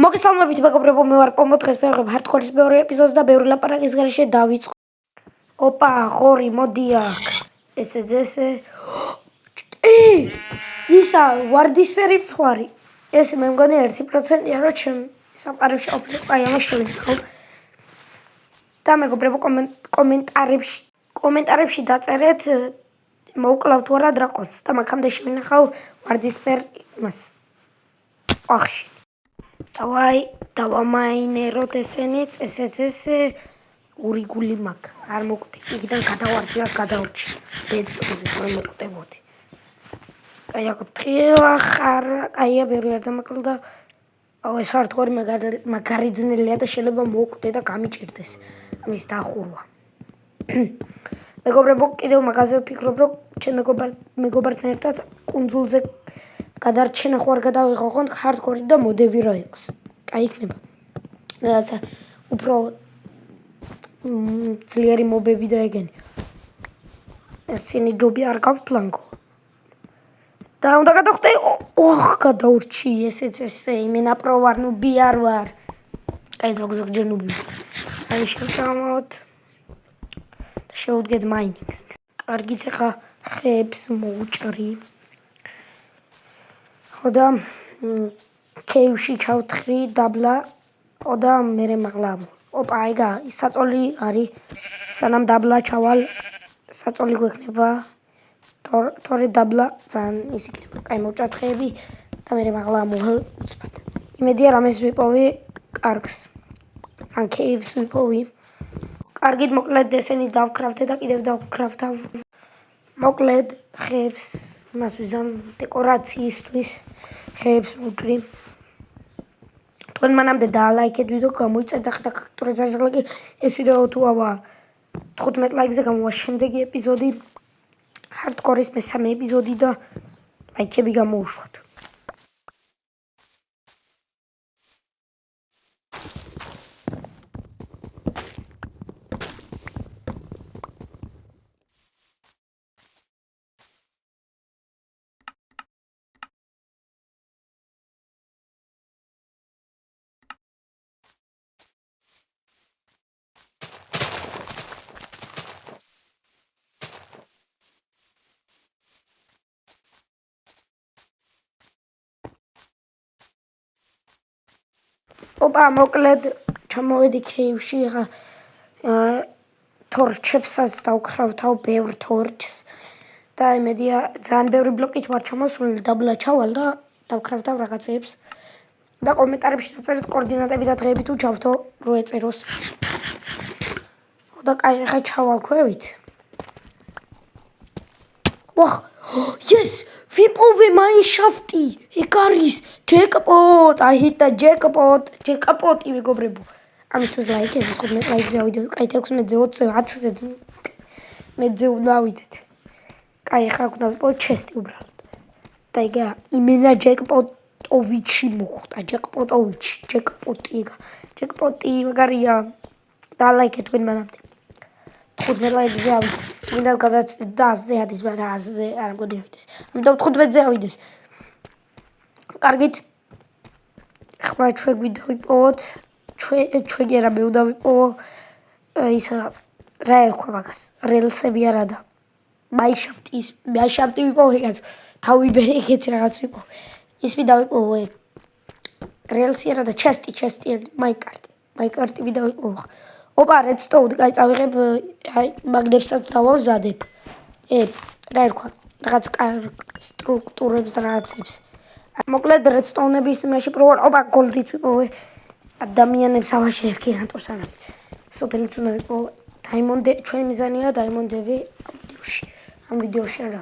მოგესალმებით მეგობრებო, მე ვარ პომო, დღეს მევიღებ ჰარდკორის მეორე ეპიზოდს და ბევრი ლაპარაკის გარეშე დავიწყო. ოპა, ღორი, მოდი აქ. ესე. ისა, ვარდისფერი მცხვარი. ეს მე მგონი 1%-ია, რომ ჩემ სამყაროში ყოფილიყო, აი ამას შევიდხავ. და მეგობრებო, კომენტარებში დაწერეთ, მოვკლავ თუ არა დრაკონს და მაგამდე შევინახავ ვარდისფერ იმას. ახში. დავამაინეროთ ესენიც, ესე ურიგული მაქვს. არ მოკვდი. იქიდან გადავარდი, აქ გადავრჩი. ბეწოზე რომ მოკვდებოდი. აი აქ ხარ, აია ბევრი არ დამაკლდა. აუ ეს ჰარდკორი მაგარიძნელია და შეიძლება მოკვდე და გამიჭირდეს. ამის დახურვა. მეგობრებო, კიდევ მაგაზე ვფიქრობ, რომ ჩემ მეგობართან ერთად კუნძულზე გადარჩენა ხო არ გადავიღო ხო ჰარდკორი და მოდები რა იყოს. აი იქნება. რაღაცა უფრო ძლიერი მობები და ეგენი. ესენი ჯობი არ გაქვს ბლანკო. და უნდა გადავხდე, გადავრჩი, ესე, იმენაპრო ვარ, ნუბი არ ვარ. აი ზოგჯერ ნუბი. აი შევწამოთ. შევდგეთ მაინინგს. კარგით ახლა ხეებს მოვუჭრი. ხოდა კეივში ჩავთხრი დაბლა და მერე მაღლა. ოპა, აიგა, საწოლი არის. სანამ დაბლა ჩავალ, საწოლი გვექნება. თორე დაბლა ძალიან ის იქნება. კაი მოვჭრათ ხეები და მერე მაღლა მოვალ უცბად. იმედია რამეს ვიპოვი კარგს. ან კეივს ვიპოვი. კარგით, მოკლედ ესენი დავკრავდე და კიდევ დავკრავდა. მოკლედ ხეებს იმას ვიზამ დეკორაციისთვის ხეებს ვუჭრი. თქვენ მანამდე დაალაიქეთ ვიდეო, გამოიწევთ და კაქტურას ასაღლაკი ეს ვიდეო თუ ავა 15 ლაიქზე გამოვა შემდეგი ეპიზოდი ჰარდკორის მესამე ეპიზოდი და ლაიქები გამოუშვათ. ოპა, მოკლედ ჩამოვედი კეივში, ახლა თორჩებსაც დავკრავთავ, ბევრ თორჩს და იმედია ძალიან ბევრი ბლოკით ვარ ჩამოსული, დაბლა ჩავალ და დავკრავთავ რაღაცებს და კომენტარებში დაწერეთ კოორდინატები და დღეები თუ ჩავთო, რო ეწეროს. და კაი, ახლა ჩავალ ქვევით. yes! ვიპოვე მაინშაფტი, ეგ არის ჯეკპოტ, აჰიტა ჯეკპოტი მეგობრებო. ამისთვის ლაიქები, 15 ლაიქზე ავიდეთ, კაი 16-ზე, 20-ზე, 10-ზე მეძე უნდა კაი, ახლა უნდა ვიპოვოთ ჩესტი უბრალოდ. და ეგა იმენა ჯეკპოტოვიჩი მოხვდა, ჯეკპოტი მაგარია. და ლაიქეთ თქვენ მანამდე. 15 ლაიქზე ავიდეს. თქვენად გადაცდეთ და 100-ზე ადის, მაგრამ 100-ზე არ მგონი ავიდეს. ამიტომ 15-ზე ავიდეს. კარგით. ახლა ჩვენ გვიდავიპოვოთ. ჩვენ არა მე უნდა ვიპოვო ისა რა ერქვა მაგას. რელსები არა და მაინშაფტი ვიპოვო ეგაც. თავიბერე ეგეთი რაღაც ვიპოვო. ის ვიდავიპოვო. რელსი არა და ჩესტი მაინკარტი ვიდავიპოვო. ოპა, რედსტოუნი, კაი, წავიღებ, აი, მაგნებსაც დავამზადებ. რა ერქვა, რაღაც სტრუქტურებს და რაღაცებს. მოკლედ რედსტოუნების იმაში პროვარ, ოპა, გოლდიც ვიპოვე. ადამიანებს ავაშენებ გიგანტურს არა. სოფელიც უნდა ვიპოვო. ჩვენი მიზანია დაიმონდები ამ ვიდეოში არა.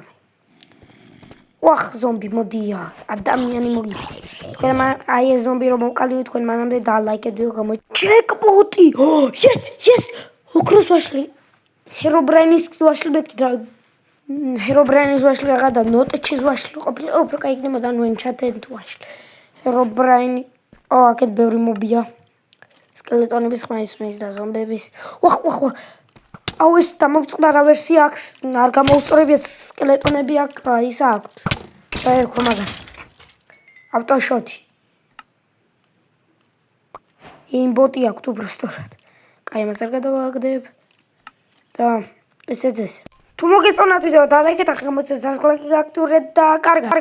ზომბი, მოდია, ადამიანი მოგიხსენს. თქვენ აი ეს ზომბი რომ მოვკალივით, თქვენ მანამდე დაალაიქეთ ვიდეო გამო. ჯეკპოტი! yes! ოქროს ვაშლი. ჰერობრაინის ვაშლი მეთქი რა. ჰერობრაინის ვაშლი რაღა და ნოტეჩის ვაშლი ყოფილი. უფრო კაი იქნებოდა ანუ ენჩანტედ ვაშლი. ჰერობრაინი. აქეთ ბევრი მობია. სკელეტონების ხმაისმის და ზომბების. აუ ეს დამოწყდა ვერსია აქვს. არ გამოუსწორებიათ სკელეტონები აქ ისა აქვს. რა ერქვა მაგას. ავტოშოთი. Aimbot-ი აქვს უბრალოდ. კაი, მას არ გადავაგდებ. და ესეც ეს. თუ მოგეწონათ ვიდეო და ლაიქეთ, ახლა გამოიცეთ სასკლაკი გააქტიურეთ და კარგად.